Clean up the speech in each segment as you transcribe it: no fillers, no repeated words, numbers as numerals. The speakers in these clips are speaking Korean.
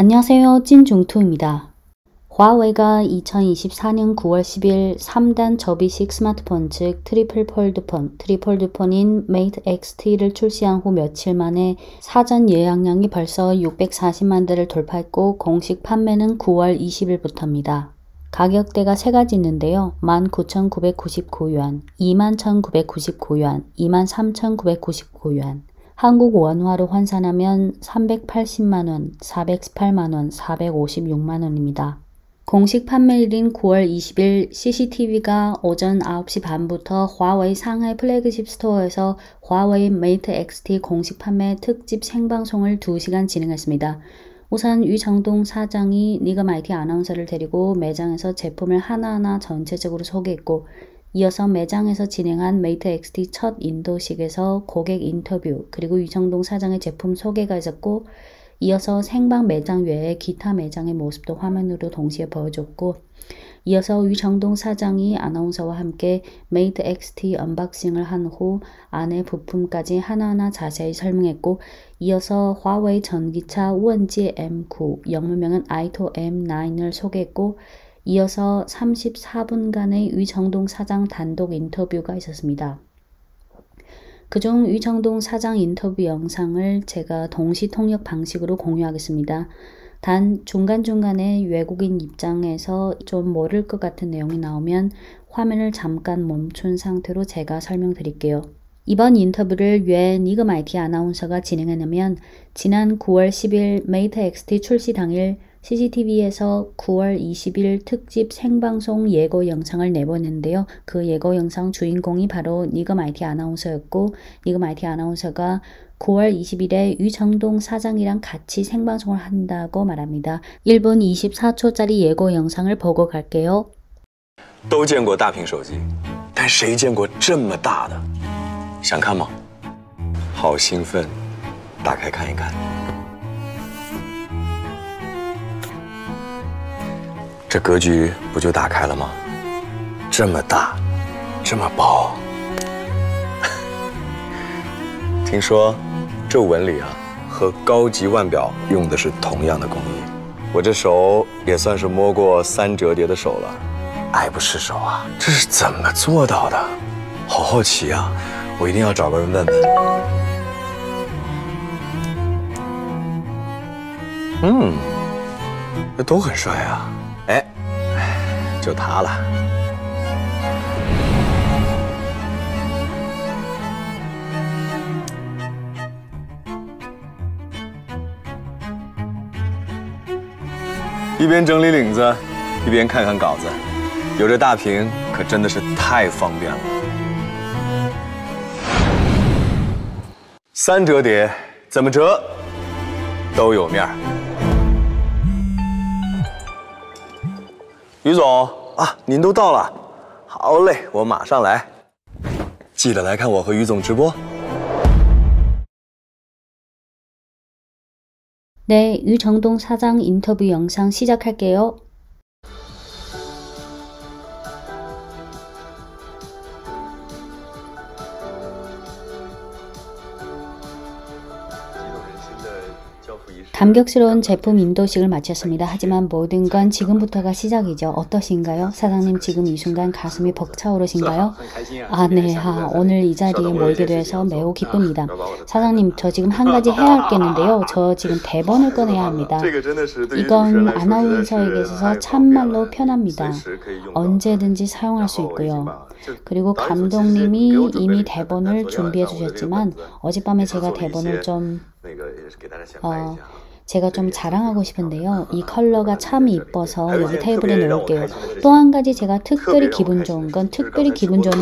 안녕하세요. 찐중투입니다. 화웨이가 2024년 9월 10일 3단 접이식 스마트폰 즉 트리플 폴드폰인 메이트 XT를 출시한 후 며칠 만에 사전 예약량이 벌써 640만 대를 돌파했고 공식 판매는 9월 20일부터입니다. 가격대가 세 가지 있는데요. 19,999yuan, 21,999yuan, 23,999yuan. 한국 원화로 환산하면 380만원, 418만원, 456만원입니다. 공식 판매일인 9월 20일 CCTV가 오전 9시 반부터 화웨이 상하이 플래그십 스토어에서 화웨이 메이트 XT 공식 판매 특집 생방송을 2시간 진행했습니다. 우선 유정동 사장이 니금 IT 아나운서를 데리고 매장에서 제품을 하나하나 전체적으로 소개했고, 이어서 매장에서 진행한 메이트 XT 첫 인도식에서 고객 인터뷰 그리고 유정동 사장의 제품 소개가 있었고, 이어서 생방 매장 외에 기타 매장의 모습도 화면으로 동시에 보여줬고, 이어서 유정동 사장이 아나운서와 함께 메이트 XT 언박싱을 한 후 안에 부품까지 하나하나 자세히 설명했고, 이어서 화웨이 전기차 원지 M9, 영문명은 아이토 M9을 소개했고, 이어서 34분간의 유정동 사장 단독 인터뷰가 있었습니다. 그중 유정동 사장 인터뷰 영상을 제가 동시 통역 방식으로 공유하겠습니다. 단 중간중간에 외국인 입장에서 좀 모를 것 같은 내용이 나오면 화면을 잠깐 멈춘 상태로 제가 설명드릴게요. 이번 인터뷰를 왜 니금 IT 아나운서가 진행했냐면, 지난 9월 10일 메이트 XT 출시 당일 CCTV에서 9월 20일 특집 생방송 예고 영상을 내보냈는데요. 그 예고 영상 주인공이 바로 니금 IT 아나운서였고, 니금 IT 아나운서가 9월 20일에 유정동 사장이랑 같이 생방송을 한다고 말합니다. 1분 24초짜리 예고 영상을 보고 갈게요. 都见过大屏手机，但谁见过这么大的？想看吗？好兴奋，打开看一看。这格局不就打开了吗？这么大，这么薄。听说这纹理啊，和高级腕表用的是同样的工艺。我这手也算是摸过3折叠的手了，爱不释手啊！这是怎么做到的？好好奇啊！我一定要找个人问问。这都很帅啊！哎，就他了。一边整理领子，一边看看稿子，有这大屏可真的是太方便了。3折叠，怎么折都有面儿。于总啊，您都到了，好嘞，我马上来。记得来看我和于总直播。 네, 유정동 사장 인터뷰 영상 시작할게요. 감격스러운 제품 인도식을 마쳤습니다. 하지만 모든 건 지금부터가 시작이죠. 어떠신가요? 사장님 지금 이 순간 가슴이 벅차오르신가요? 네. 오늘 이 자리에 모이게 돼서 매우 기쁩니다. 사장님, 저 지금 한 가지 해야 할 게 있는데요. 저 지금 대본을 꺼내야 합니다. 이건 아나운서에게 있어서 참말로 편합니다. 언제든지 사용할 수 있고요. 그리고 감독님이 이미 대본을 준비해 주셨지만 어젯밤에 제가 대본을 제가 좀 자랑하고 싶은데요. 이 컬러가 참 이뻐서 여기 테이블에 놓을게요. 또 한 가지 제가 특별히 기분 좋은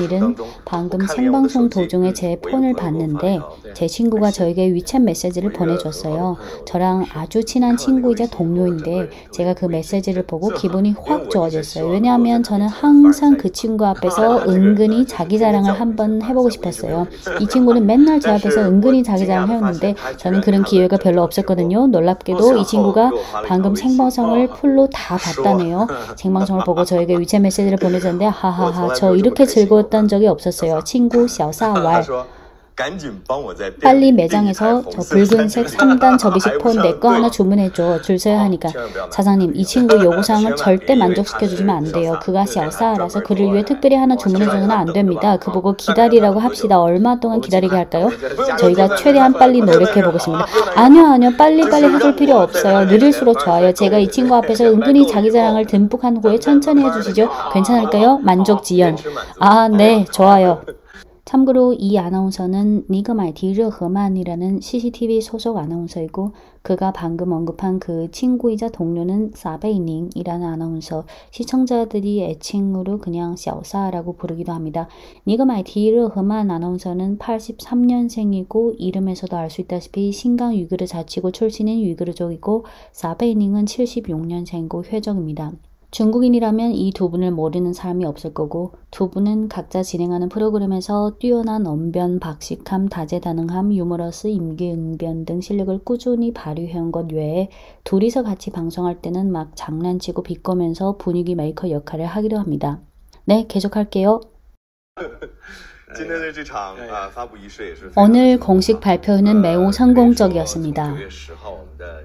일은 방금 생방송 도중에 제 폰을 봤는데 제 친구가 저에게 위챗 메시지를 보내줬어요. 저랑 아주 친한 친구이자 동료인데 제가 그 메시지를 보고 기분이 확 좋아졌어요. 왜냐하면 저는 항상 그 친구 앞에서 은근히 자기 자랑을 한번 해보고 싶었어요. 이 친구는 맨날 제 앞에서 은근히 자기 자랑 해왔는데 저는 그런 기회가 별로 없었거든요. 놀랍게도 이 친구가 방금 생방송을 풀로 다 봤다네요. 생방송을 보고 저에게 위챗 메시지를 보내줬는데 하하하 저 이렇게 즐거웠던 적이 없었어요. 친구 샤오사왈 빨리 매장에서 저 붉은색 3단 접이식 폰 내 거 하나 주문해줘. 줄 서야 하니까. 사장님, 이 친구 요구사항은 절대 만족시켜주시면 안 돼요. 그가 샤오사라서 그를 위해 특별히 하나 주문해줘서는 안 됩니다. 그 보고 기다리라고 합시다. 얼마 동안 기다리게 할까요? 저희가 최대한 빨리 노력해보겠습니다. 아니요. 빨리빨리 해줄 필요 없어요. 느릴수록 좋아요. 제가 이 친구 앞에서 은근히 자기 자랑을 듬뿍 한 후에 천천히 해주시죠. 괜찮을까요? 만족 지연. 아, 네, 좋아요. 참고로 이 아나운서는 니거마이티 르허만이라는 CCTV 소속 아나운서이고 그가 방금 언급한 그 친구이자 동료는 사베이닝이라는 아나운서, 시청자들이 애칭으로 그냥 샤오사라고 부르기도 합니다. 니거마이티 르허만 아나운서는 83년생이고 이름에서도 알 수 있다시피 신강 위그르 자치구 출신인 위그르족이고 사베이닝은 76년생이고 회적입니다. 중국인이라면 이 두 분을 모르는 사람이 없을 거고 두 분은 각자 진행하는 프로그램에서 뛰어난 언변, 박식함, 다재다능함, 유머러스, 임기응변 등 실력을 꾸준히 발휘해온 것 외에 둘이서 같이 방송할 때는 막 장난치고 비꼬면서 분위기 메이커 역할을 하기도 합니다. 네, 계속할게요. 오늘 공식 발표는 매우 성공적이었습니다.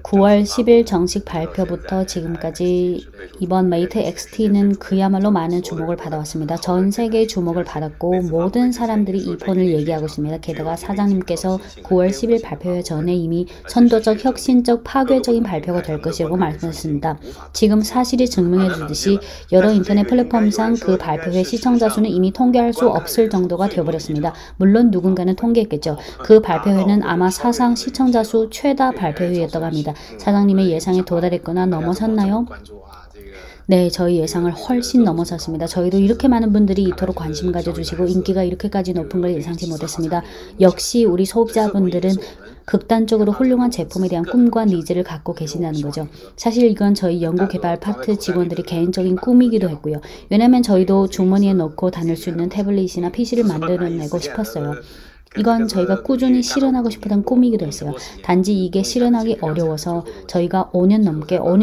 9월 10일 정식 발표부터 지금까지 이번 메이트 XT는 그야말로 많은 주목을 받아왔습니다. 전 세계의 주목을 받았고 모든 사람들이 이 폰을 얘기하고 있습니다. 게다가 사장님께서 9월 10일 발표 전에 이미 선도적, 혁신적, 파괴적인 발표가 될 것이라고 말씀하셨습니다. 지금 사실이 증명해 주듯이 여러 인터넷 플랫폼상 그 발표회 시청자 수는 이미 통계할 수 없을 정도가 되어버렸습니다. 물론 누군가는 통계했겠죠. 그 발표회는 아마 사상 시청자 수 최다 발표회였다고 합니다. 사장님의 예상에 도달했거나 넘어섰나요? 네, 저희 예상을 훨씬 넘어섰습니다. 저희도 이렇게 많은 분들이 이토록 관심 가져주시고 인기가 이렇게까지 높은 걸 예상치 못했습니다. 역시 우리 소비자분들은 극단적으로 훌륭한 제품에 대한 꿈과 니즈를 갖고 계신다는 거죠. 사실 이건 저희 연구개발 파트 직원들이 개인적인 꿈이기도 했고요. 왜냐면 저희도 주머니에 넣고 다닐 수 있는 태블릿이나 PC를 만들어내고 싶었어요. 이건 저희가 꾸준히 실현하고 싶었던 꿈이기도 했어요. 단지 이게 실현하기 어려워서 저희가 5년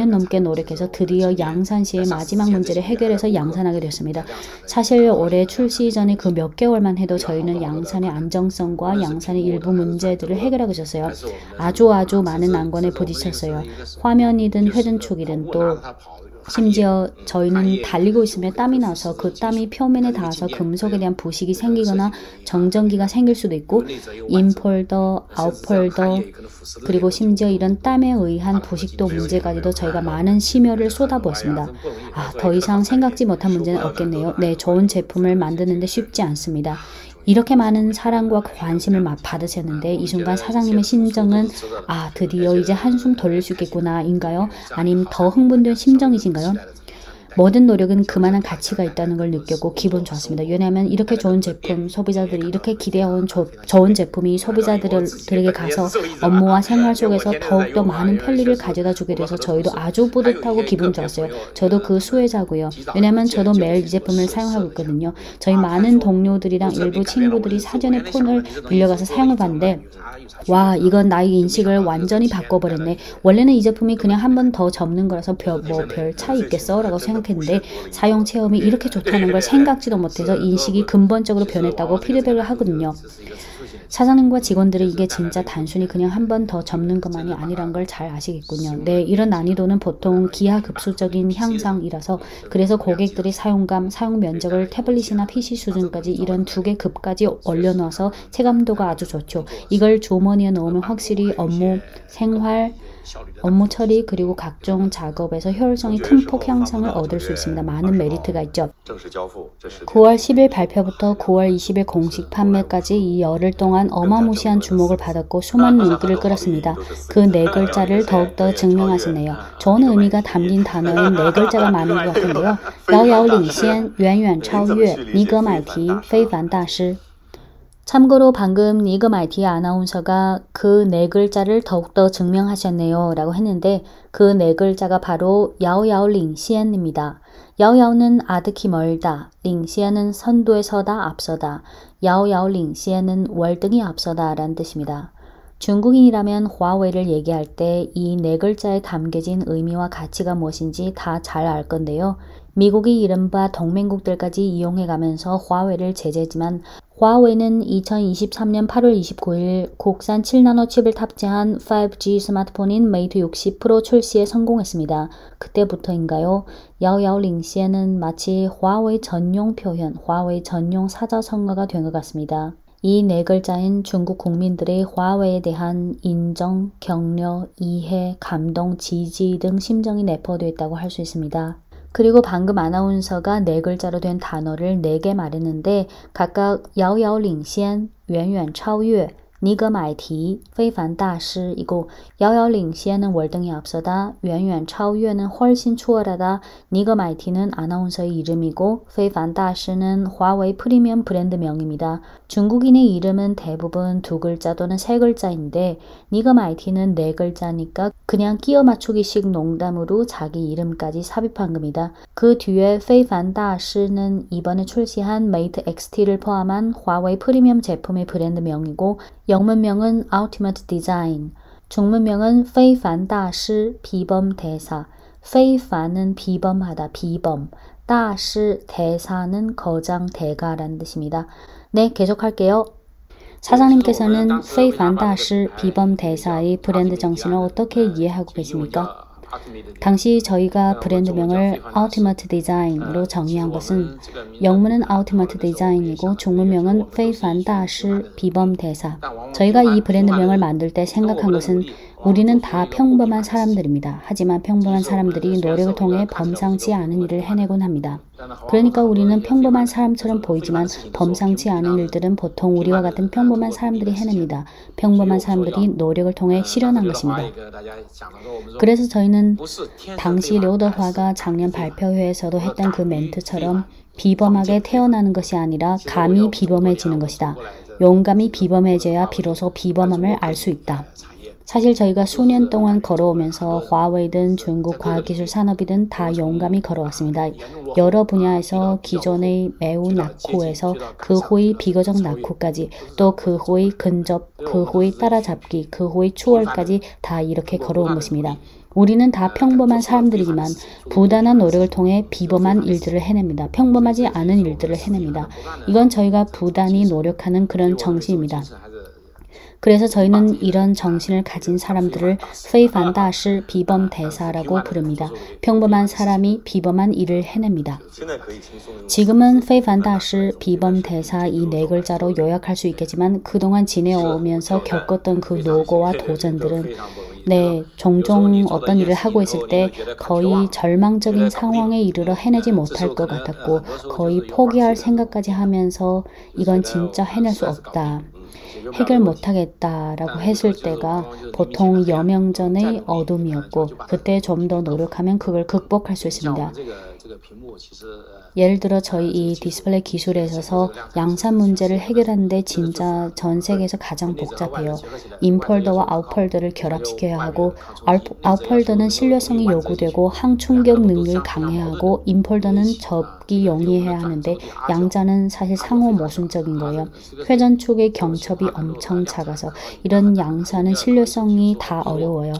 넘게 노력해서 드디어 양산시의 마지막 문제를 해결해서 양산하게 됐습니다. 사실 올해 출시 전에 그 몇 개월만 해도 저희는 양산의 안정성과 양산의 일부 문제들을 해결하고 있었어요. 아주 많은 난관에 부딪혔어요. 화면이든 회전축이든 또 심지어 저희는 달리고 있으면 땀이 나서 그 땀이 표면에 닿아서 금속에 대한 부식이 생기거나 정전기가 생길 수도 있고 인폴더, 아웃폴더 그리고 심지어 이런 땀에 의한 부식도 문제까지도 저희가 많은 심혈을 쏟아부었습니다. 더 이상 생각지 못한 문제는 없겠네요. 네, 좋은 제품을 만드는데 쉽지 않습니다. 이렇게 많은 사랑과 관심을 받으셨는데 이 순간 사장님의 심정은 드디어 이제 한숨 돌릴 수 있겠구나 인가요? 아니면 더 흥분된 심정이신가요? 모든 노력은 그만한 가치가 있다는 걸 느꼈고 기분 좋았습니다. 왜냐하면 이렇게 좋은 제품, 소비자들이 이렇게 기대해온 좋은 제품이 소비자들에게 가서 업무와 생활 속에서 더욱더 많은 편리를 가져다 주게 돼서 저희도 아주 뿌듯하고 기분 좋았어요. 저도 그 수혜자고요. 왜냐하면 저도 매일 이 제품을 사용하고 있거든요. 저희 많은 동료들이랑 일부 친구들이 사전에 폰을 빌려가서 사용을 봤는데 와, 이건 나의 인식을 완전히 바꿔버렸네. 원래는 이 제품이 그냥 한 번 더 접는 거라서 별 차이 있겠어? 라고 생각했는데 사용 체험이 이렇게 좋다는 걸 생각지도 못해서 인식이 근본적으로 변했다고 피드백을 하거든요. 사장님과 직원들은 이게 진짜 단순히 그냥 한 번 더 접는 것만이 아니란 걸 잘 아시겠군요. 네, 이런 난이도는 보통 기하급수적인 향상이라서 그래서 고객들이 사용감, 사용 면적을 태블릿이나 PC 수준까지 이런 2개 급까지 올려놓아서 체감도가 아주 좋죠. 이걸 주머니에 넣으면 확실히 업무, 생활, 업무 처리 그리고 각종 작업에서 효율성이 큰 폭 향상을 얻을 수 있습니다. 많은 메리트가 있죠. 9월 10일 발표부터 9월 20일 공식 판매까지 이 열흘 동안 어마무시한 주목을 받았고 수많은 인기를 끌었습니다. 그 4글자를 더욱더 증명하시네요. 좋은 의미가 담긴 단어엔 4글자가 많은 것 같은데요. 遥遥领先,远远超越,尼格买提,非凡大师. 참고로 방금 니거마이티 아나운서가 그 4글자를 더욱더 증명하셨네요 라고 했는데 그 4글자가 바로 야오야오 링시엔입니다. 야오야오는 아득히 멀다, 링시엔은 선두에 서다, 앞서다, 야오야오 링시엔은 월등히 앞서다 라는 뜻입니다. 중국인이라면 화웨이를 얘기할 때 이 네 글자에 담겨진 의미와 가치가 무엇인지 다 잘 알 건데요. 미국이 이른바 동맹국들까지 이용해가면서 화웨이를 제재지만 화웨이는 2023년 8월 29일 국산 7나노 칩을 탑재한 5G 스마트폰인 메이트 60 프로 출시에 성공했습니다. 그때부터인가요? 야오야오링시에는 마치 화웨이 전용 표현, 화웨이 전용 사자성어가 된 것 같습니다. 이 네 글자인 중국 국민들의 화웨이에 대한 인정, 격려, 이해, 감동, 지지 등 심정이 내포되어 있다고 할 수 있습니다. 그리고 방금 아나운서가 네 글자로 된 단어를 4개 말했는데 각각 야오야오링시엔, 远远超越, 니거 말티, 非凡大师이고 야오야오링시엔은 월등히 앞서다, 远远超越는 훨씬 추월하다, 니거 말티는 아나운서의 이름이고 非凡大师는 화웨이 프리미엄 브랜드명입니다. 중국인의 이름은 대부분 2글자 또는 3글자인데 니거 말티는 4글자니까 그냥 끼워 맞추기식 농담으로 자기 이름까지 삽입한 겁니다. 그 뒤에 非凡大师는 이번에 출시한 메이트 XT를 포함한 화웨이 프리미엄 제품의 브랜드명이고 영문명은 Ultimate Design, 중문명은 非凡大师 비범 대사, 非凡은 비범하다, 비범, 大师 대사는 거장, 대가라는 뜻입니다. 네, 계속할게요. 사장님께서는 非凡大师 비범 대사의 브랜드 정신을 어떻게 이해하고 계십니까? 당시 저희가 브랜드명을 Ultimate Design으로 정의한 것은 영문은 Ultimate Design이고 중문명은 非凡大师 비범 대사. 저희가 이 브랜드명을 만들 때 생각한 것은 우리는 다 평범한 사람들입니다. 하지만 평범한 사람들이 노력을 통해 범상치 않은 일을 해내곤 합니다. 그러니까 우리는 평범한 사람처럼 보이지만 범상치 않은 일들은 보통 우리와 같은 평범한 사람들이 해냅니다. 평범한 사람들이 노력을 통해 실현한 것입니다. 그래서 저희는 당시 려더화가 작년 발표회에서도 했던 그 멘트처럼 비범하게 태어나는 것이 아니라 감히 비범해지는 것이다. 용감히 비범해져야 비로소 비범함을 알 수 있다. 사실 저희가 수년 동안 걸어오면서 화웨이든 중국 과학기술 산업이든 다 용감히 걸어왔습니다. 여러 분야에서 기존의 매우 낙후에서 그 후의 비교적 낙후까지, 또 그 후의 근접, 그 후의 따라잡기, 그 후의 추월까지 다 이렇게 걸어온 것입니다. 우리는 다 평범한 사람들이지만 부단한 노력을 통해 비범한 일들을 해냅니다. 평범하지 않은 일들을 해냅니다. 이건 저희가 부단히 노력하는 그런 정신입니다. 그래서 저희는 이런 정신을 가진 사람들을 非凡大师 비범 대사라고 부릅니다. 평범한 사람이 비범한 일을 해냅니다. 지금은 非凡大师 비범 대사 이 4글자로 요약할 수 있겠지만 그동안 지내오면서 겪었던 그 노고와 도전들은 종종 어떤 일을 하고 있을 때 거의 절망적인 상황에 이르러 해내지 못할 것 같았고 거의 포기할 생각까지 하면서 이건 진짜 해낼 수 없다. 해결 못하겠다라고 했을 때가 보통 여명전의 어둠이었고 그때 좀 더 노력하면 그걸 극복할 수 있습니다. 예를 들어 저희 이 디스플레이 기술에 있어서 양산 문제를 해결하는데 진짜 전 세계에서 가장 복잡해요. 인폴더와 아웃폴더를 결합시켜야 하고 아웃폴더는 신뢰성이 요구되고 항충격 능력이 강해야 하고 인폴더는 접기 용이해야 하는데 양자는 사실 상호 모순적인 거예요. 회전축의 경첩이 엄청 작아서 이런 양산은 신뢰성이 다 어려워요.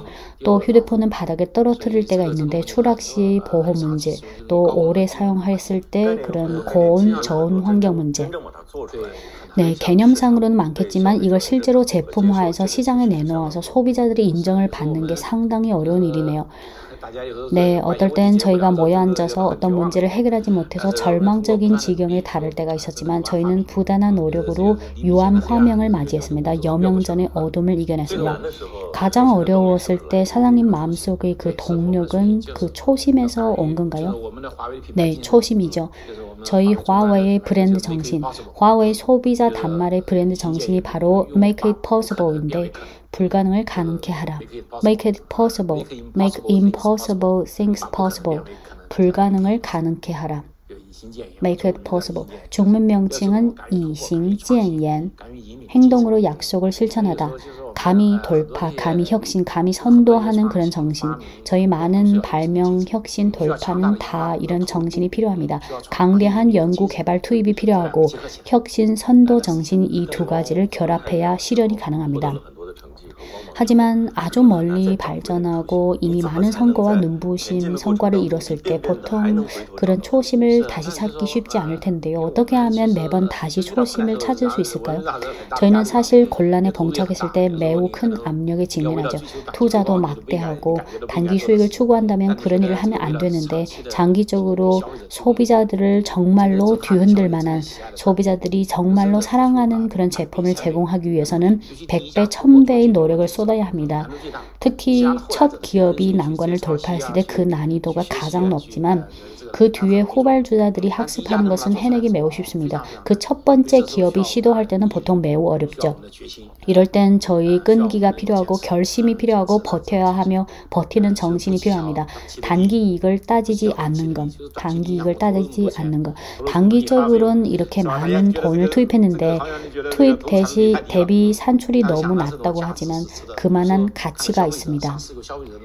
또 휴대폰은 바닥에 떨어뜨릴 때가 있는데 추락 시 보호 문제, 또 오래 사용했을 때 그런 고온, 저온 환경 문제. 개념상으로는 많겠지만 이걸 실제로 제품화해서 시장에 내놓아서 소비자들의 인정을 받는 게 상당히 어려운 일이네요. 어떨 땐 저희가 모여 앉아서 어떤 문제를 해결하지 못해서 절망적인 지경에 달할 때가 있었지만 저희는 부단한 노력으로 유암 화명을 맞이했습니다. 여명전의 어둠을 이겨냈습니다. 가장 어려웠을 때 사장님 마음속의 그 동력은 그 초심에서 온 건가요? 초심이죠. 저희 화웨이의 브랜드 정신, 화웨이 소비자 단말의 브랜드 정신이 바로 Make it possible인데 불가능을 가능케 하라. Make it possible. Make impossible things possible. 불가능을 가능케 하라. Make it possible. 중문 명칭은 이싱见言. 행동으로 약속을 실천하다. 감히 돌파, 감히 혁신, 감히 선도하는 그런 정신. 저희 많은 발명, 혁신, 돌파는 다 이런 정신이 필요합니다. 강대한 연구, 개발 투입이 필요하고 혁신, 선도 정신 이 두 가지를 결합해야 실현이 가능합니다. 하지만 아주 멀리 발전하고 이미 많은 성과와 눈부심, 성과를 이뤘을 때 보통 그런 초심을 다시 찾기 쉽지 않을 텐데요. 어떻게 하면 매번 다시 초심을 찾을 수 있을까요? 저희는 사실 곤란에 봉착했을 때 매우 큰 압력에 직면하죠. 투자도 막대하고 단기 수익을 추구한다면 그런 일을 하면 안 되는데 장기적으로 소비자들을 정말로 뒤흔들 만한 소비자들이 정말로 사랑하는 그런 제품을 제공하기 위해서는 100배, 1000배의 노력을 쏟아야 합니다. 특히 첫 기업이 난관을 돌파했을 때 그 난이도가 가장 높지만 그 뒤에 후발주자들이 학습하는 것은 해내기 매우 쉽습니다. 그 첫 번째 기업이 시도할 때는 보통 매우 어렵죠. 이럴 땐 저희 끈기가 필요하고 결심이 필요하고 버텨야 하며 버티는 정신이 필요합니다. 단기 이익을 따지지 않는 것. 단기 이익을 따지지 않는 것. 단기적으로는 이렇게 많은 돈을 투입했는데 투입 대비 산출이 너무 낮다고 하지만 그만한 가치가 있습니다.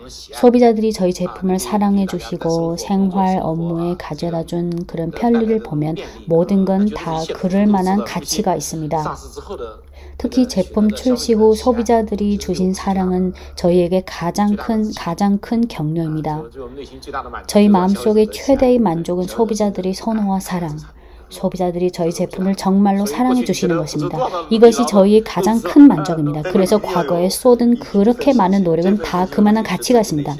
소비자들이 저희 제품을 사랑해 주시고 생활 업무에 가져다 준 그런 편리를 보면 모든 건 다 그럴 만한 가치가 있습니다. 특히 제품 출시 후 소비자들이 주신 사랑은 저희에게 가장 큰 격려입니다. 저희 마음속의 최대의 만족은 소비자들의 선호와 사랑, 소비자들이 저희 제품을 정말로 사랑해 주시는 것입니다. 이것이 저희의 가장 큰 만족입니다. 그래서 과거에 쏟은 그렇게 많은 노력은 다 그만한 가치가 있습니다.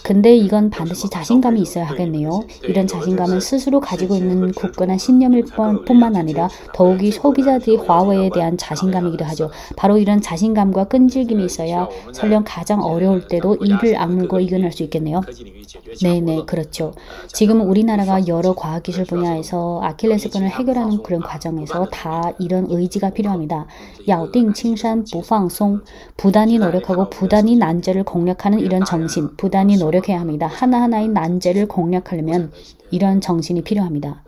근데 이건 반드시 자신감이 있어야 하겠네요. 이런 자신감은 스스로 가지고 있는 굳건한 신념일 뿐만 아니라 더욱이 소비자들이 화웨이에 대한 자신감이기도 하죠. 바로 이런 자신감과 끈질김이 있어야 설령 가장 어려울 때도 입을 악물고 이겨낼 수 있겠네요. 네네, 그렇죠. 지금 우리나라가 여러 과학기술 분야에서 아킬레스건을 해결하는 그런 과정에서 다 이런 의지가 필요합니다. 咬定青山不放松, 부단히 노력하고 부단히 난제를 공략하는 이런 정신, 부단히 노력해야 합니다. 하나하나의 난제를 공략하려면 이런 정신이 필요합니다.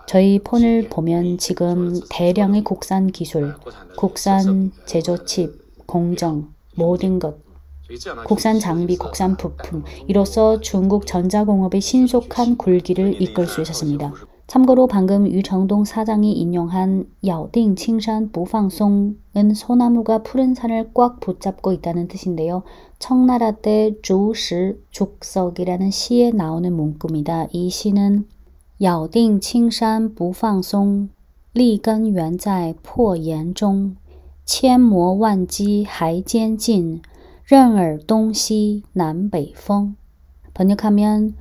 저희 폰을 보면 지금 대량의 국산 기술, 국산 제조 칩, 공정, 모든 것, 국산 장비, 국산 부품, 이로써 중국 전자공업의 신속한 굴기를 이끌 수 있었습니다. 참고로 방금 유정동 사장이 인용한 咬定青山不放松은 소나무가 푸른 산을 꽉 붙잡고 있다는 뜻인데요. 청나라 때 주시 죽석이라는 시에 나오는 문구입니다. 이 시는 咬定青山不放松立根原在破岩中千磨万击还坚劲任尔东西南北风. 번역하면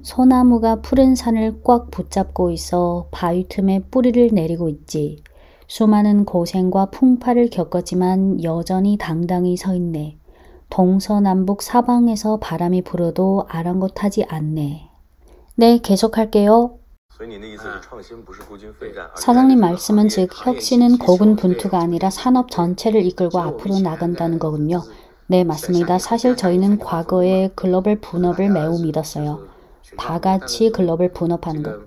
소나무가 푸른 산을 꽉 붙잡고 있어 바위 틈에 뿌리를 내리고 있지. 수많은 고생과 풍파를 겪었지만 여전히 당당히 서 있네. 동서남북 사방에서 바람이 불어도 아랑곳하지 않네. 네, 계속할게요. 사장님 말씀은 즉 혁신은 고군분투가 아니라 산업 전체를 이끌고 앞으로 나간다는 거군요. 네, 맞습니다. 사실 저희는 과거에 글로벌 분업을 매우 믿었어요. 다 같이 글로벌 분업하는 것.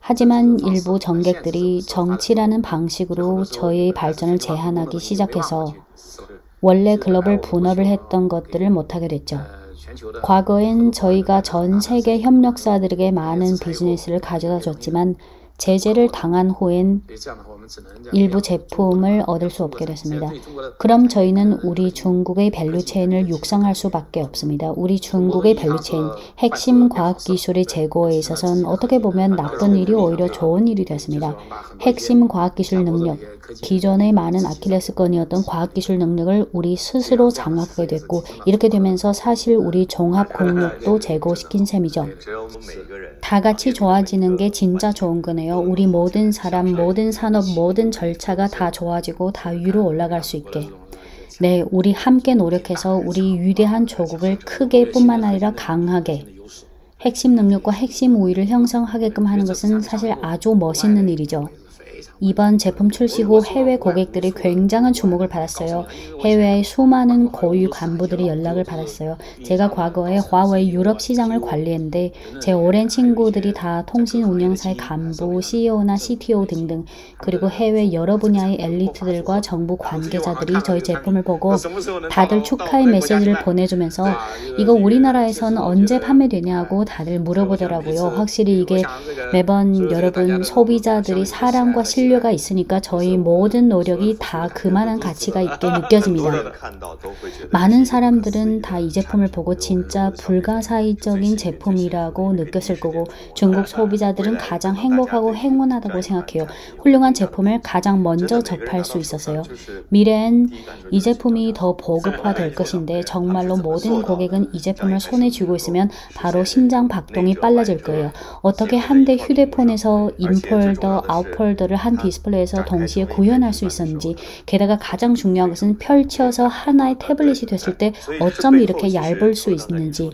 하지만 일부 정객들이 정치라는 방식으로 저희의 발전을 제한하기 시작해서 원래 글로벌 분업을 했던 것들을 못하게 됐죠. 과거엔 저희가 전 세계 협력사들에게 많은 비즈니스를 가져다 줬지만 제재를 당한 후엔 일부 제품을 얻을 수 없게 됐습니다. 그럼 저희는 우리 중국의 밸류체인을 육성할 수밖에 없습니다. 우리 중국의 밸류체인, 핵심 과학기술의 제고에 있어서는 어떻게 보면 나쁜 일이 오히려 좋은 일이 됐습니다. 핵심 과학기술 능력, 기존의 많은 아킬레스건이었던 과학기술 능력을 우리 스스로 장악하게 됐고 이렇게 되면서 사실 우리 종합 공력도 제고시킨 셈이죠. 다 같이 좋아지는 게 진짜 좋은 거네요. 우리 모든 사람, 모든 산업, 모든 절차가 다 좋아지고 다 위로 올라갈 수 있게. 네, 우리 함께 노력해서 우리 위대한 조국을 크게 뿐만 아니라 강하게 핵심 능력과 핵심 우위를 형성하게끔 하는 것은 사실 아주 멋있는 일이죠. 이번 제품 출시 후 해외 고객들이 굉장한 주목을 받았어요. 해외의 수많은 고위 간부들이 연락을 받았어요. 제가 과거에 화웨이 유럽 시장을 관리했는데 제 오랜 친구들이 다 통신 운영사의 간부, CEO나 CTO 등등 그리고 해외 여러 분야의 엘리트들과 정부 관계자들이 저희 제품을 보고 다들 축하의 메시지를 보내주면서 이거 우리나라에선 언제 판매되냐고 다들 물어보더라고요. 확실히 이게 매번 여러분 소비자들이 사랑과 신뢰 필요가 있으니까 저희 모든 노력이 다 그만한 가치가 있게 느껴집니다. 많은 사람들은 다 이 제품을 보고 진짜 불가사의적인 제품이라고 느꼈을 거고 중국 소비자들은 가장 행복하고 행운하다고 생각해요. 훌륭한 제품을 가장 먼저 접할 수 있어서요. 미래엔 이 제품이 더 보급화될 것인데 정말로 모든 고객은 이 제품을 손에 쥐고 있으면 바로 심장 박동이 빨라질 거예요. 어떻게 한 대 휴대폰에서 인폴더, 아웃폴더를 한 디스플레이에서 동시에 구현할 수 있었는지, 게다가 가장 중요한 것은 펼쳐서 하나의 태블릿이 됐을 때 어쩜 이렇게 얇을 수 있는지.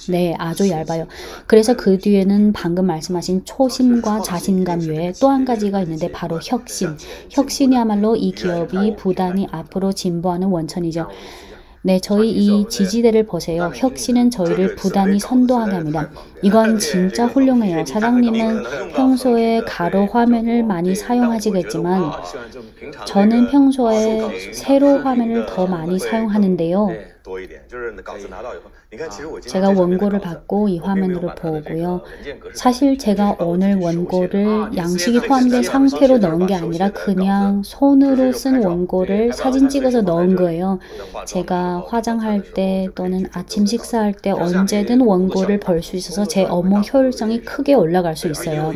네, 아주 얇아요. 그래서 그 뒤에는 방금 말씀하신 초심과 자신감 외에 또 한 가지가 있는데 바로 혁신. 혁신이야말로 이 기업이 부단히 앞으로 진보하는 원천이죠. 네, 저희 이 지지대를 보세요. 혁신은 저희를 부단히 선도하게 합니다. 이건 진짜 훌륭해요. 사장님은 평소에 가로 화면을 많이 사용하시겠지만 저는 평소에 세로 화면을 더 많이 사용하는데요. 제가 원고를 받고 이 화면으로 보고요. 사실 제가 오늘 원고를 양식이 포함된 상태로 넣은 게 아니라 그냥 손으로 쓴 원고를 사진 찍어서 넣은 거예요. 제가 화장할 때 또는 아침 식사할 때 언제든 원고를 볼 수 있어서 제 업무 효율성이 크게 올라갈 수 있어요.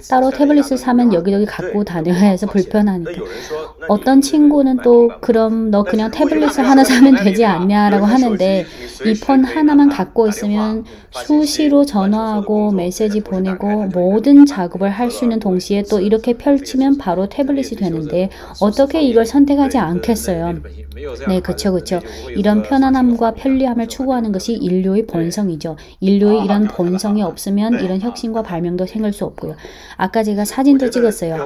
따로 태블릿을 사면 여기저기 갖고 다녀야 해서 불편하니까. 어떤 친구는 또 그럼 너 그냥 태블릿을 하나 사면 되지 않냐라고 하는데 이 폰 하나만 갖고 있으면 수시로 전화하고 메시지 보내고 모든 작업을 할 수 있는 동시에 또 이렇게 펼치면 바로 태블릿이 되는데 어떻게 이걸 선택하지 않겠어요? 네, 그쵸. 이런 편안함과 편리함을 추구하는 것이 인류의 본성이죠. 인류의 이런 본성이 없으면 이런 혁신과 발명도 생길 수 없고요. 아까 제가 사진도 찍었어요.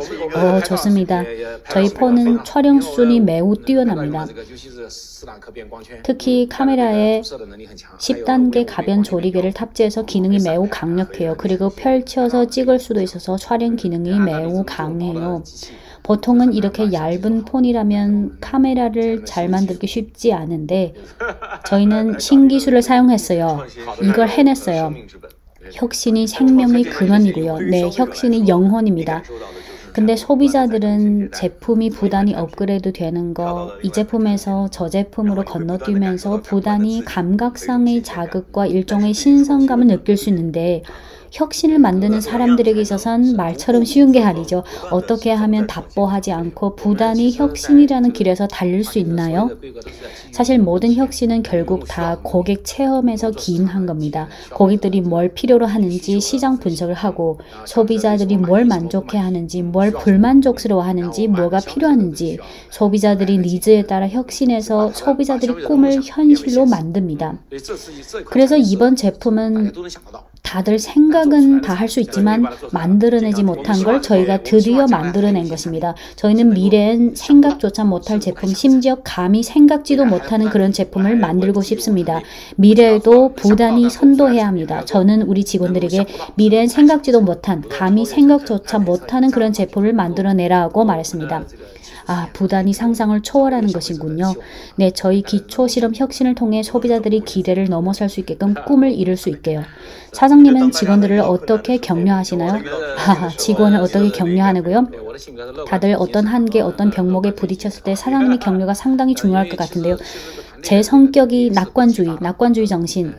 좋습니다. 저희 폰은 촬영 수준이 매우 뛰어납니다. 특히 카메라에 10단계 가변 조리개를 탑재해서 기능이 매우 강력해요. 그리고 펼쳐서 찍을 수도 있어서 촬영 기능이 매우 강해요. 보통은 이렇게 얇은 폰이라면 카메라를 잘 만들기 쉽지 않은데 저희는 신기술을 사용했어요. 이걸 해냈어요. 혁신이 생명의 근원이고요. 네, 혁신이 영혼입니다. 근데 소비자들은 제품이 부단히 업그레이드 되는 거, 이 제품에서 저 제품으로 건너뛰면서 부단히 감각상의 자극과 일종의 신선감을 느낄 수 있는데 혁신을 만드는 사람들에게 있어서는 말처럼 쉬운 게 아니죠. 어떻게 하면 답보하지 않고 부단히 혁신이라는 길에서 달릴 수 있나요? 사실 모든 혁신은 결국 다 고객 체험에서 기인한 겁니다. 고객들이 뭘 필요로 하는지 시장 분석을 하고 소비자들이 뭘 만족해 하는지 뭘 불만족스러워 하는지 뭐가 필요하는지 소비자들이 니즈에 따라 혁신해서 소비자들이 꿈을 현실로 만듭니다. 그래서 이번 제품은 다들 생각은 다 할 수 있지만 만들어내지 못한 걸 저희가 드디어 만들어낸 것입니다. 저희는 미래엔 생각조차 못할 제품, 심지어 감히 생각지도 못하는 그런 제품을 만들고 싶습니다. 미래에도 부단히 선도해야 합니다. 저는 우리 직원들에게 미래엔 생각지도 못한, 감히 생각조차 못하는 그런 제품을 만들어내라고 말했습니다. 부단히 상상을 초월하는 것이군요. 네, 저희 기초 실험 혁신을 통해 소비자들이 기대를 넘어설 수 있게끔 꿈을 이룰 수 있게요. 사장님은 직원들을 어떻게 격려하시나요? 직원을 어떻게 격려하냐고요? 다들 어떤 한계, 어떤 병목에 부딪혔을 때 사장님의 격려가 상당히 중요할 것 같은데요. 제 성격이 낙관주의 정신.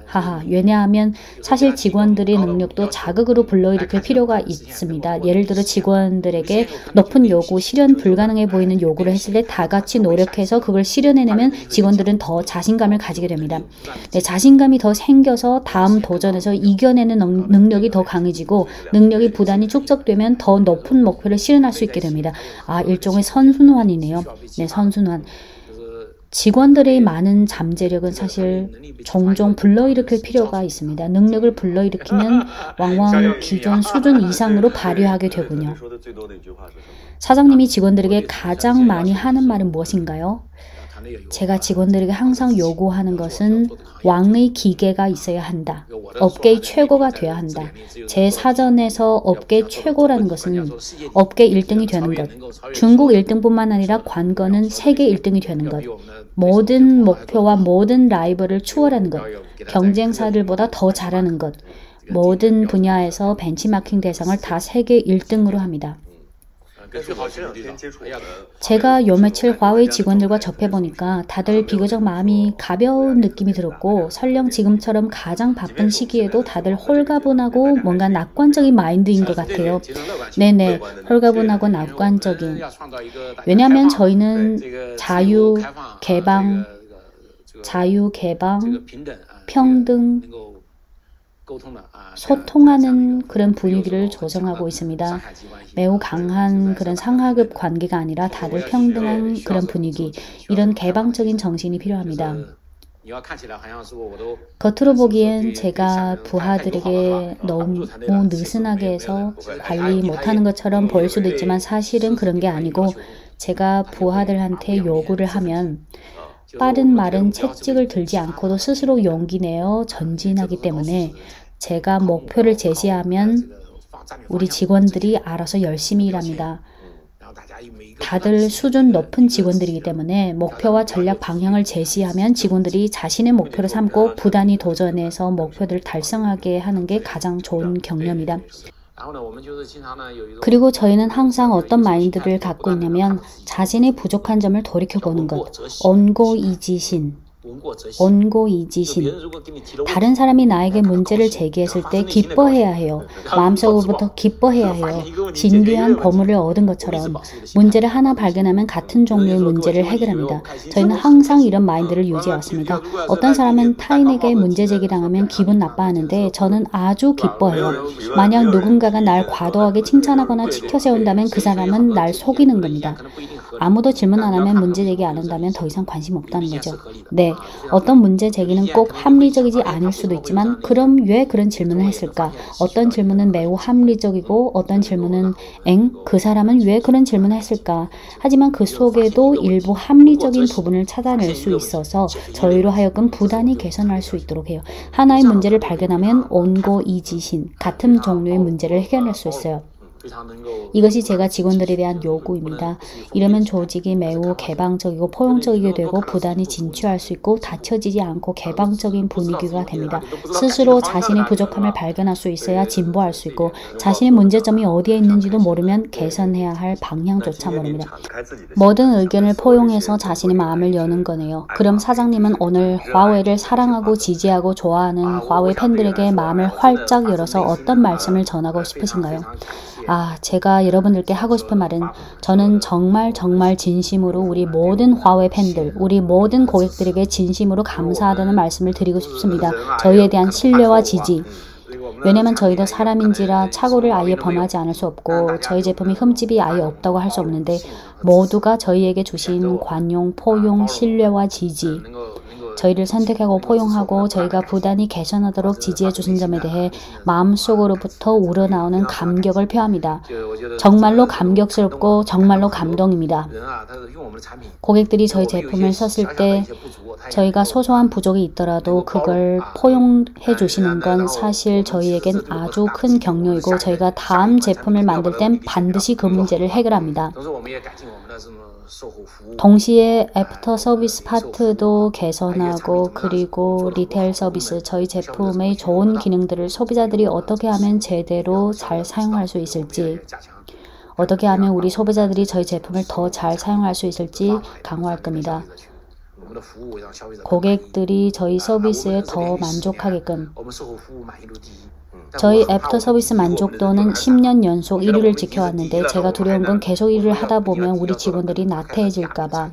왜냐하면 사실 직원들의 능력도 자극으로 불러일으킬 필요가 있습니다. 예를 들어 직원들에게 높은 요구, 실현 불가능해 보이는 요구를 했을 때 다 같이 노력해서 그걸 실현해내면 직원들은 더 자신감을 가지게 됩니다. 네, 자신감이 더 생겨서 다음 도전에서 이겨내는 능력이 더 강해지고 능력이 부단히 축적되면 더 높은 목표를 실현할 수 있게 됩니다. 일종의 선순환이네요. 네, 선순환. 직원들의 많은 잠재력은 사실 종종 불러일으킬 필요가 있습니다. 능력을 불러일으키면 왕왕 기존 수준 이상으로 발휘하게 되군요. 사장님이 직원들에게 가장 많이 하는 말은 무엇인가요? 제가 직원들에게 항상 요구하는 것은 왕의 기계가 있어야 한다. 업계의 최고가 되어야 한다. 제 사전에서 업계 최고라는 것은 업계 1등이 되는 것. 중국 1등뿐만 아니라 관건은 세계 1등이 되는 것. 모든 목표와 모든 라이벌을 추월하는 것. 경쟁사들보다 더 잘하는 것. 모든 분야에서 벤치마킹 대상을 다 세계 1등으로 합니다. 제가 요 며칠 화웨이 직원들과 접해보니까 다들 비교적 마음이 가벼운 느낌이 들었고 설령 지금처럼 가장 바쁜 시기에도 다들 홀가분하고 뭔가 낙관적인 마인드인 것 같아요. 네네, 홀가분하고 낙관적인. 왜냐하면 저희는 자유, 개방, 평등, 소통하는 그런 분위기를 조성하고 있습니다. 매우 강한 그런 상하급 관계가 아니라 다들 평등한 그런 분위기, 이런 개방적인 정신이 필요합니다. 겉으로 보기엔 제가 부하들에게 너무 느슨하게 해서 관리 못하는 것처럼 보일 수도 있지만 사실은 그런 게 아니고 제가 부하들한테 요구를 하면 빠른 말은 채찍을 들지 않고도 스스로 용기 내어 전진하기 때문에 제가 목표를 제시하면 우리 직원들이 알아서 열심히 일합니다. 다들 수준 높은 직원들이기 때문에 목표와 전략 방향을 제시하면 직원들이 자신의 목표를 삼고 부단히 도전해서 목표들을 달성하게 하는 게 가장 좋은 경험이다. 그리고 저희는 항상 어떤 마인드를 갖고 있냐면 자신의 부족한 점을 돌이켜보는 것, 온고이지신. 다른 사람이 나에게 문제를 제기했을 때 기뻐해야 해요. 마음속으로부터 기뻐해야 해요. 진귀한 보물을 얻은 것처럼 문제를 하나 발견하면 같은 종류의 문제를 해결합니다. 저희는 항상 이런 마인드를 유지해왔습니다. 어떤 사람은 타인에게 문제 제기당하면 기분 나빠하는데 저는 아주 기뻐해요. 만약 누군가가 날 과도하게 칭찬하거나 치켜세운다면 그 사람은 날 속이는 겁니다. 아무도 질문 안 하면 문제 제기 안 한다면 더 이상 관심 없다는 거죠. 네, 어떤 문제 제기는 꼭 합리적이지 않을 수도 있지만 그럼 왜 그런 질문을 했을까? 어떤 질문은 매우 합리적이고 어떤 질문은 그 사람은 왜 그런 질문을 했을까? 하지만 그 속에도 일부 합리적인 부분을 찾아낼 수 있어서 저희로 하여금 부단히 개선할 수 있도록 해요. 하나의 문제를 발견하면 온고이지신, 같은 종류의 문제를 해결할 수 있어요. 이것이 제가 직원들에 대한 요구입니다. 이러면 조직이 매우 개방적이고 포용적이게 되고 부단히 진취할 수 있고 닫혀지지 않고 개방적인 분위기가 됩니다. 스스로 자신의 부족함을 발견할 수 있어야 진보할 수 있고 자신의 문제점이 어디에 있는지도 모르면 개선해야 할 방향조차 모릅니다. 모든 의견을 포용해서 자신의 마음을 여는 거네요. 그럼 사장님은 오늘 화웨이를 사랑하고 지지하고 좋아하는 화웨이 팬들에게 마음을 활짝 열어서 어떤 말씀을 전하고 싶으신가요? 제가 여러분들께 하고 싶은 말은 저는 정말 진심으로 우리 모든 화웨이 팬들, 우리 모든 고객들에게 진심으로 감사하다는 말씀을 드리고 싶습니다. 저희에 대한 신뢰와 지지. 왜냐면 저희도 사람인지라 착오를 아예 범하지 않을 수 없고 저희 제품이 흠집이 아예 없다고 할 수 없는데 모두가 저희에게 주신 관용, 포용, 신뢰와 지지. 저희를 선택하고 포용하고 저희가 부단히 개선하도록 지지해 주신 점에 대해 마음속으로부터 우러나오는 감격을 표합니다. 정말로 감격스럽고 정말로 감동입니다. 고객들이 저희 제품을 썼을 때 저희가 소소한 부족이 있더라도 그걸 포용해 주시는 건 사실 저희에겐 아주 큰 격려이고 저희가 다음 제품을 만들 땐 반드시 그 문제를 해결합니다. 동시에 애프터 서비스 파트도 개선하고 그리고 리테일 서비스, 저희 제품의 좋은 기능들을 소비자들이 어떻게 하면 제대로 잘 사용할 수 있을지, 어떻게 하면 우리 소비자들이 저희 제품을 더 잘 사용할 수 있을지 강화할 겁니다. 고객들이 저희 서비스에 더 만족하게끔. 저희 애프터 서비스 만족도는 10년 연속 1위를 지켜왔는데 제가 두려운 건 계속 일을 하다 보면 우리 직원들이 나태해질까봐.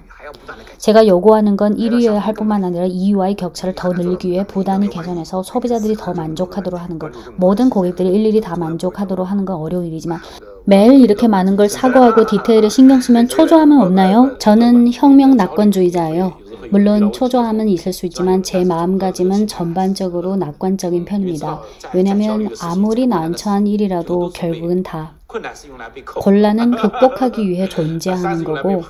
제가 요구하는 건 1위여야 할 뿐만 아니라 2위와의 격차를 더 늘리기 위해 부단히 개선해서 소비자들이 더 만족하도록 하는 것. 모든 고객들이 일일이 다 만족하도록 하는 건 어려운 일이지만 매일 이렇게 많은 걸 사고하고 디테일에 신경 쓰면 초조함은 없나요? 저는 혁명 낙관주의자예요. 물론 초조함은 있을 수 있지만 제 마음가짐은 전반적으로 낙관적인 편입니다. 왜냐하면 아무리 난처한 일이라도 결국은 다 곤란은 극복하기 위해 존재하는 거고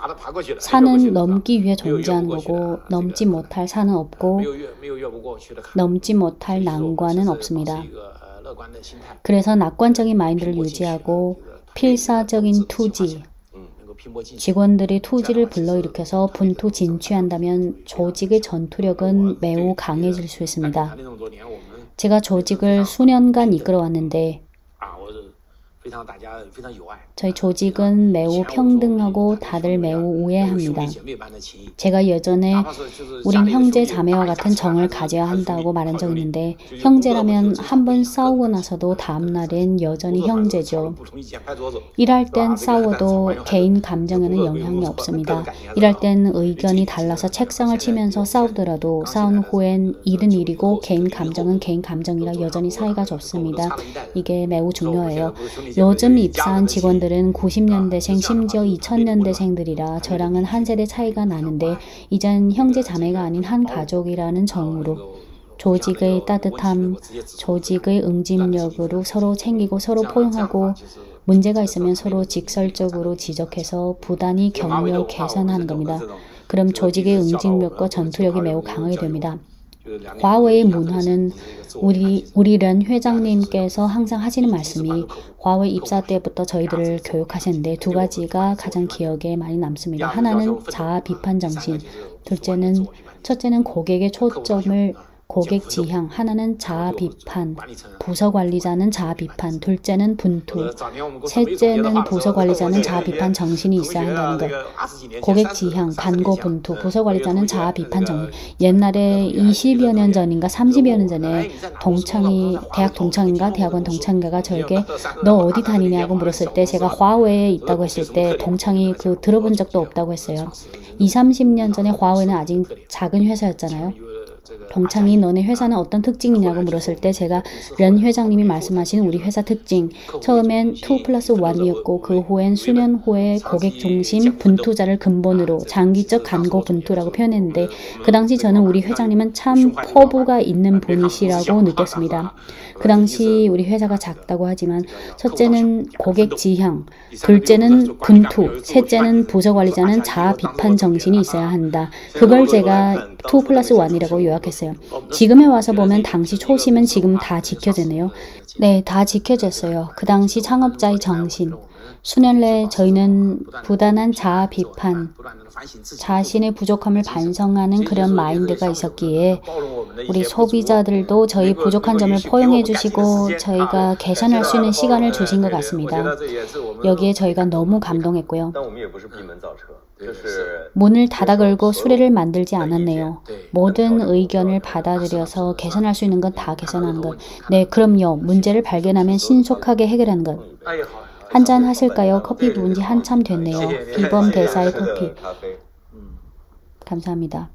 산은 넘기 위해 존재하는 거고 넘지 못할 산은 없고 넘지 못할 난관은 없습니다. 그래서 낙관적인 마인드를 유지하고 필사적인 투지, 직원들이 투지를 불러일으켜서 분투 진취한다면 조직의 전투력은 매우 강해질 수 있습니다. 제가 조직을 수년간 이끌어왔는데 저희 조직은 매우 평등하고 다들 매우 우애합니다. 제가 예전에 우린 형제 자매와 같은 정을 가져야 한다고 말한 적 있는데 형제라면 한 번 싸우고 나서도 다음날엔 여전히 형제죠. 일할 땐 싸워도 개인 감정에는 영향이 없습니다. 일할 땐 의견이 달라서 책상을 치면서 싸우더라도 싸운 후엔 일은 일이고 개인 감정은 개인 감정이라 여전히 사이가 좋습니다. 이게 매우 중요해요. 요즘 입사한 직원들은 90년대생 심지어 2000년대생들이라 저랑은 한 세대 차이가 나는데 이젠 형제 자매가 아닌 한 가족이라는 정으로 조직의 따뜻함, 조직의 응집력으로 서로 챙기고 서로 포용하고 문제가 있으면 서로 직설적으로 지적해서 부단히 격려 개선하는 겁니다. 그럼 조직의 응집력과 전투력이 매우 강하게 됩니다. 화웨이 문화는 우리 련 회장님께서 항상 하시는 말씀이 화웨이 입사 때부터 저희들을 교육하셨는데 두 가지가 가장 기억에 많이 남습니다. 하나는 자아 비판 정신, 첫째는 고객의 초점을 고객 지향, 하나는 자아 비판, 부서 관리자는 자아 비판, 둘째는 분투, 셋째는 부서 관리자는 자아 비판 정신이 있어야 한다는 것. 고객 지향, 간고 분투, 부서 관리자는 자아 비판 정신. 옛날에 20여 년 전인가 30여 년 전에 대학 동창인가 대학원 동창인가가 저에게 너 어디 다니냐고 물었을 때 제가 화웨이에 있다고 했을 때 동창이 들어본 적도 없다고 했어요. 20-30년 전에 화웨이는 아직 작은 회사였잖아요. 동창이 너네 회사는 어떤 특징이냐고 물었을 때 제가 련 회장님이 말씀하신 우리 회사 특징 처음엔 2+1이었고 그 후엔 수년 후에 고객 중심 분투자를 근본으로 장기적 간고 분투라고 표현했는데 그 당시 저는 우리 회장님은 참 포부가 있는 분이시라고 느꼈습니다. 그 당시 우리 회사가 작다고 하지만 첫째는 고객 지향, 둘째는 분투, 셋째는 부서 관리자는 자아 비판 정신이 있어야 한다. 그걸 제가 2+1이라고 요약했어요. 지금에 와서 보면 당시 초심은 지금 다 지켜졌네요. 네, 다 지켜졌어요. 그 당시 창업자의 정신. 수년 내에 저희는 부단한 자아 비판, 자신의 부족함을 반성하는 그런 마인드가 있었기에 우리 소비자들도 저희 부족한 점을 포용해 주시고 저희가 개선할 수 있는 시간을 주신 것 같습니다. 여기에 저희가 너무 감동했고요. 문을 닫아 걸고 수레를 만들지 않았네요. 모든 의견을 받아들여서 개선할 수 있는 건 다 개선하는 것. 네, 그럼요. 문제를 발견하면 신속하게 해결하는 것. 한잔 하실까요? 커피 부은 지 한참 됐네요. 비범 대사의 커피. 감사합니다.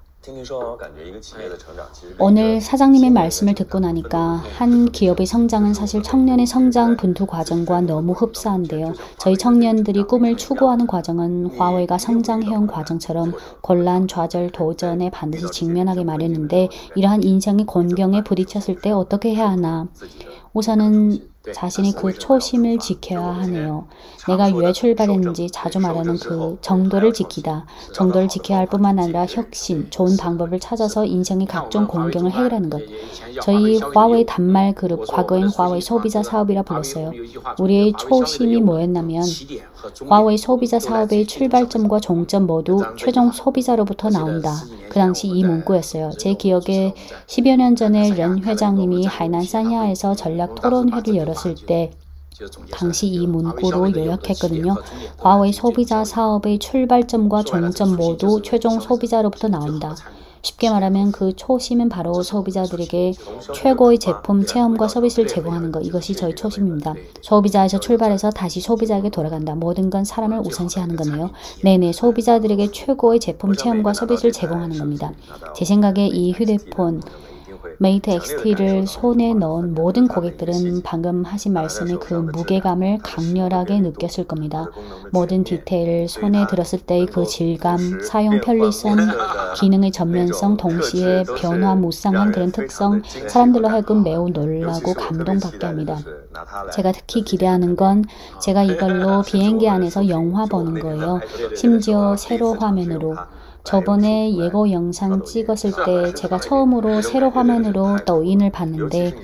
오늘 사장님의 말씀을 듣고 나니까 한 기업의 성장은 사실 청년의 성장 분투 과정과 너무 흡사한데요. 저희 청년들이 꿈을 추구하는 과정은 화웨이가 성장해온 과정처럼 곤란, 좌절, 도전에 반드시 직면하게 마련인데 이러한 인생의 곤경에 부딪혔을 때 어떻게 해야 하나? 우선은 자신이 그 초심을 지켜야 하네요. 내가 왜 출발했는지 자주 말하는 그 정도를 지키다. 정도를 지켜야 할 뿐만 아니라 혁신, 좋은 방법을 찾아서 인생의 각종 곤경을 해결하는 것. 저희 화웨이 단말 그룹, 과거엔 화웨이 소비자 사업이라 불렀어요. 우리의 초심이 뭐였냐면 화웨이 소비자 사업의 출발점과 종점 모두 최종 소비자로부터 나온다. 그 당시 이 문구였어요. 제 기억에 10여 년 전에 련 회장님이 하이난 산야에서 전략 토론회를 열었을 때 당시 이 문구로 요약했거든요. 화웨이 소비자 사업의 출발점과 종점 모두 최종 소비자로부터 나온다. 쉽게 말하면 그 초심은 바로 소비자들에게 최고의 제품, 체험과 서비스를 제공하는 것. 이것이 저희 초심입니다. 소비자에서 출발해서 다시 소비자에게 돌아간다. 모든 건 사람을 우선시하는 거네요. 네네, 소비자들에게 최고의 제품, 체험과 서비스를 제공하는 겁니다. 제 생각에 이 휴대폰 메이트 XT를 손에 넣은 모든 고객들은 방금 하신 말씀의 그 무게감을 강렬하게 느꼈을 겁니다. 모든 디테일을 손에 들었을 때의 그 질감, 사용 편리성, 기능의 전면성, 동시에 변화무쌍한 그런 특성, 사람들로 하여금 매우 놀라고 감동받게 합니다. 제가 특히 기대하는 건 제가 이걸로 비행기 안에서 영화 보는 거예요. 심지어 세로 화면으로. 저번에 예고 영상 찍었을 때 제가 처음으로 세로 화면으로抖音을 봤는데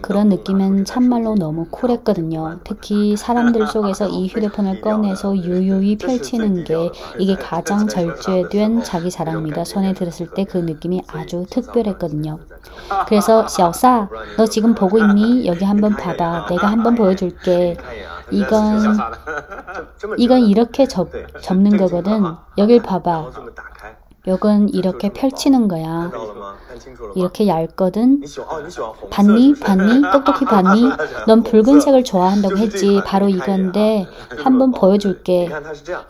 그런 느낌은 참말로 너무 쿨했거든요. 특히 사람들 속에서 이 휴대폰을 꺼내서 유유히 펼치는 게 이게 가장 절제된 자기 자랑입니다. 손에 들었을 때 그 느낌이 아주 특별했거든요. 그래서 샤오사, 너 지금 보고 있니? 여기 한번 봐봐. 내가 한번 보여줄게. 이건 이렇게 접는 거거든. 여길 봐봐. 요건 이렇게 펼치는 거야. 이렇게 얇거든. 봤니? 똑똑히 봤니? 넌 붉은색을 좋아한다고 했지. 바로 이건데 한번 보여줄게.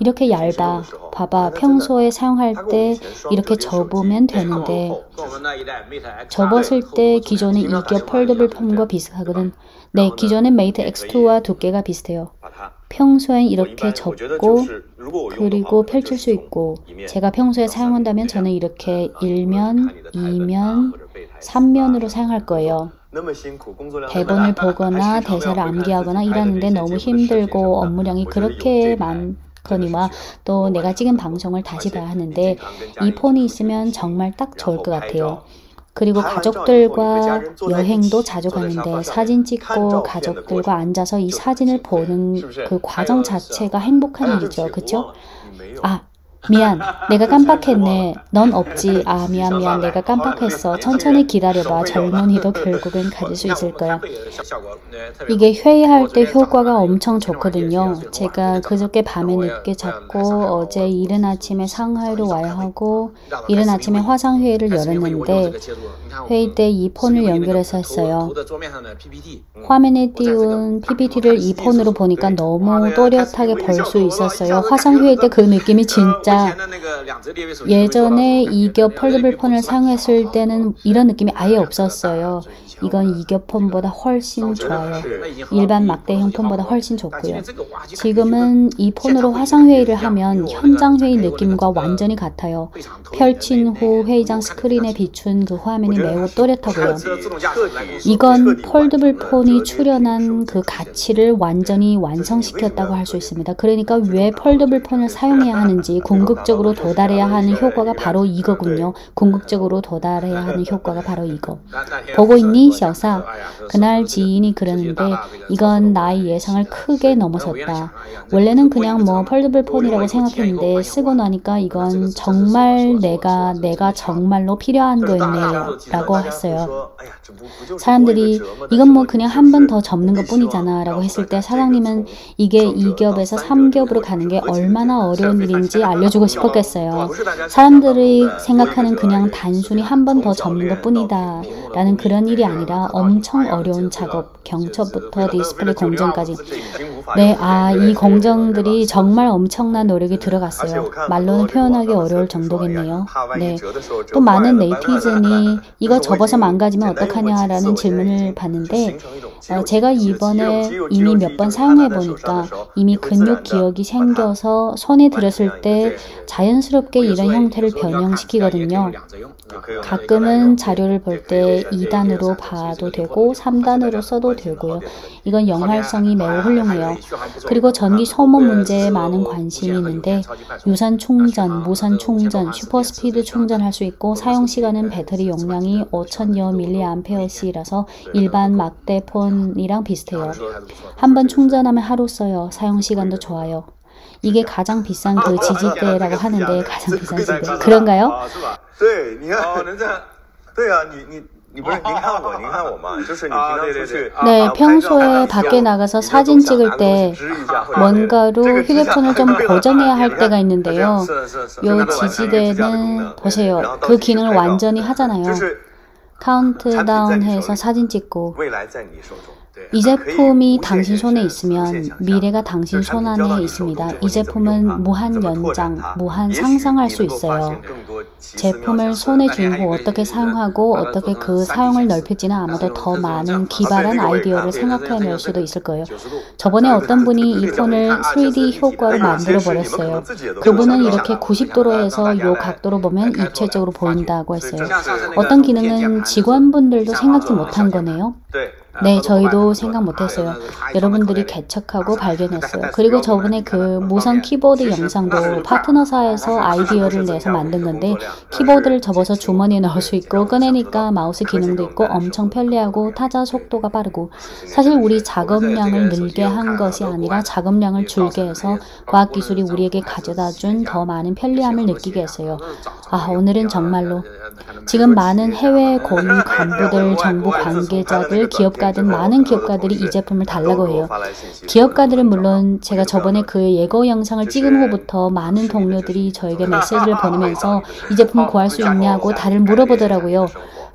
이렇게 얇아. 봐봐. 평소에 사용할 때 이렇게 접으면 되는데 접었을 때 기존의 이겹 폴더블 폰과 비슷하거든. 네, 기존의 메이트 X2와 두께가 비슷해요. 평소엔 이렇게 접고 그리고 펼칠 수 있고 제가 평소에 사용한다면 저는 이렇게 1면, 2면, 3면으로 사용할 거예요. 대본을 보거나 대사를 암기하거나 일하는데 너무 힘들고 업무량이 그렇게 많거니와 또 내가 찍은 방송을 다시 봐야 하는데 이 폰이 있으면 정말 딱 좋을 것 같아요. 그리고 가족들과 여행도 자주 가는데 사진 찍고 가족들과 앉아서 이 사진을 보는 그 과정 자체가 행복한 일이죠. 그쵸? 아, 미안. 내가 깜빡했네. 넌 없지. 아, 미안. 내가 깜빡했어. 천천히 기다려봐. 젊은이도 결국은 가질 수 있을 거야. 이게 회의할 때 효과가 엄청 좋거든요. 제가 그저께 밤에 늦게 잤고 어제 이른 아침에 상하이로 와야 하고 이른 아침에 화상회의를 열었는데 회의 때 이 폰을 연결해서 했어요. 화면에 띄운 PPT를 이 폰으로 보니까 너무 또렷하게 볼 수 있었어요. 화상회의 때 그 느낌이 진짜 예전에 이겹 폴더블 폰을 사용했을 때는 이런 느낌이 아예 없었어요. 이건 이겹 폰보다 훨씬 좋아요. 일반 막대형 폰보다 훨씬 좋고요. 지금은 이 폰으로 화상회의를 하면 현장회의 느낌과 완전히 같아요. 펼친 후 회의장 스크린에 비춘 그 화면이 매우 또렷하고요. 이건 폴더블 폰이 출연한 그 가치를 완전히 완성시켰다고 할 수 있습니다. 그러니까 왜 폴더블 폰을 사용해야 하는지 궁극적으로 도달해야 하는 효과가 바로 이거군요. 궁극적으로 도달해야 하는 효과가 바로 이거. 보고 있니? 셔사. 그날 지인이 그러는데 이건 나의 예상을 크게 넘어섰다. 원래는 그냥 뭐 폴더블 폰이라고 생각했는데 쓰고 나니까 이건 정말 내가 정말로 필요한 거였네 라고 했어요. 사람들이 이건 뭐 그냥 한 번 더 접는 것 뿐이잖아 라고 했을 때 사장님은 이게 2겹에서 3겹으로 가는 게 얼마나 어려운 일인지 알려주고 싶었겠어요. 사람들이 생각하는 그냥 단순히 한 번 더 접는 것 뿐이다 라는 그런 일이 아니라 엄청 어려운 작업, 경첩부터 디스플레이 공정까지. 네, 이 공정들이 정말 엄청난 노력이 들어갔어요. 말로는 표현하기 어려울 정도겠네요. 네, 또 많은 네이티즌이 이거 접어서 망가지면 어떡하냐라는 질문을 받는데 제가 이번에 이미 몇 번 사용해보니까 이미 근육 기억이 생겨서 손에 들었을 때 자연스럽게 이런 형태를 변형시키거든요. 가끔은 자료를 볼 때 2단으로 봐도 되고 3단으로 써도 되고요. 이건 영활성이 매우 훌륭해요. 그리고 전기 소모 문제에 많은 관심이 있는데 유선 충전, 무선 충전, 슈퍼스피드 충전할 수 있고 사용시간은 배터리 용량이 5000여 mAh라서 일반 막대폰이랑 비슷해요. 한번 충전하면 하루 써요. 사용시간도 좋아요. 이게 가장 비싼 그 지지대라고 하는데 가장 비싼 지지대. 그런가요? 네, 평소에 밖에 나가서 사진 찍을 때 뭔가로 휴대폰을 좀 고정해야 할 때가 있는데요. 이 지지대는 보세요. 그 기능을 완전히 하잖아요. 카운트다운해서 사진 찍고 이 제품이 당신 손에 있으면 미래가 당신 손 안에 있습니다. 이 제품은 무한 연장, 무한 상상할 수 있어요. 제품을 손에 쥔 후 어떻게 사용하고 어떻게 그 사용을 넓힐지는 아마도 더 많은 기발한 아이디어를 생각해낼 수도 있을 거예요. 저번에 어떤 분이 이 폰을 3D 효과로 만들어 버렸어요. 그분은 이렇게 90도로 해서 이 각도로 보면 입체적으로 보인다고 했어요. 어떤 기능은 직원분들도 생각지 못한 거네요. 네, 저희도 생각 못했어요. 여러분들이 개척하고 발견했어요. 그리고 저번에 그 무선 키보드 영상도 파트너사에서 아이디어를 내서 만든 건데 키보드를 접어서 주머니에 넣을 수 있고 꺼내니까 마우스 기능도 있고 엄청 편리하고 타자 속도가 빠르고 사실 우리 작업량을 늘게 한 것이 아니라 작업량을 줄게 해서 과학기술이 우리에게 가져다 준 더 많은 편리함을 느끼게 했어요. 오늘은 정말로 지금 많은 해외 고위 간부들, 정부 관계자들, 기업가들, 많은 기업가들이 이 제품을 달라고 해요. 기업가들은 물론 제가 저번에 그 예고 영상을 찍은 후부터 많은 동료들이 저에게 메시지를 보내면서 이 제품 구할 수 있냐고 다들 물어보더라고요.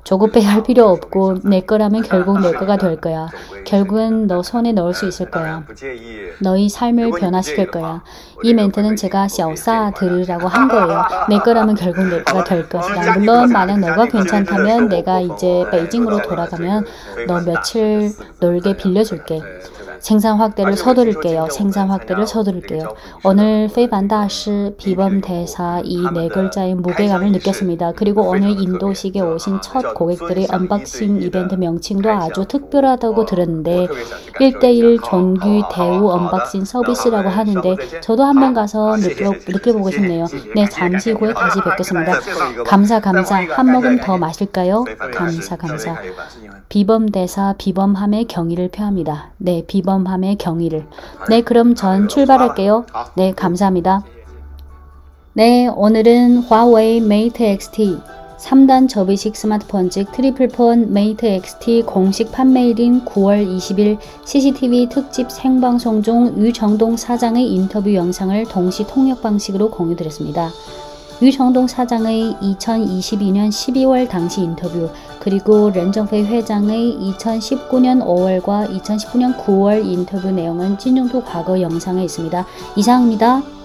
조급해할 필요 없고 내 거라면 결국 내 거가 될 거야. 결국은 너 손에 넣을 수 있을 거야. 너희 삶을 변화시킬 거야. 이 멘트는 제가 샤오사 들으라고 한 거예요. 내 거라면 결국 내 거가 될 것이다. 물론 만약 너가 괜찮다면 내가 이제 베이징으로 돌아가면 너 며칠 놀게 빌려줄게. 생산 확대를 서두를게요. 생산 확대를 서두를게요. 오늘 페이반 다시 비범 대사 이 네 글자의 무게감을 느꼈습니다. 그리고 오늘 인도식에 오신 첫 고객들의 언박싱 이벤트 명칭도 아주 특별하다고 들었는데 1대1 존귀 대우 언박싱 서비스라고 하는데 저도 한번 가서 느껴보고 싶네요. 네, 잠시 후에 다시 뵙겠습니다. 감사. 한 모금 더 마실까요? 감사. 비범 대사 비범함의 경의를 표합니다. 네, 비범함의 경의를. 네, 그럼 전 출발할게요. 네, 감사합니다. 네, 오늘은 화웨이 메이트 XT 3단 접이식 스마트폰 즉 트리플폰 메이트 XT 공식 판매일인 9월 20일 CCTV 특집 생방송 중 유정동 사장의 인터뷰 영상을 동시 통역 방식으로 공유드렸습니다. 유정동 사장의 2022년 12월 당시 인터뷰 그리고 렌정페이 회장의 2019년 5월과 2019년 9월 인터뷰 내용은 찐정도 과거 영상에 있습니다. 이상입니다.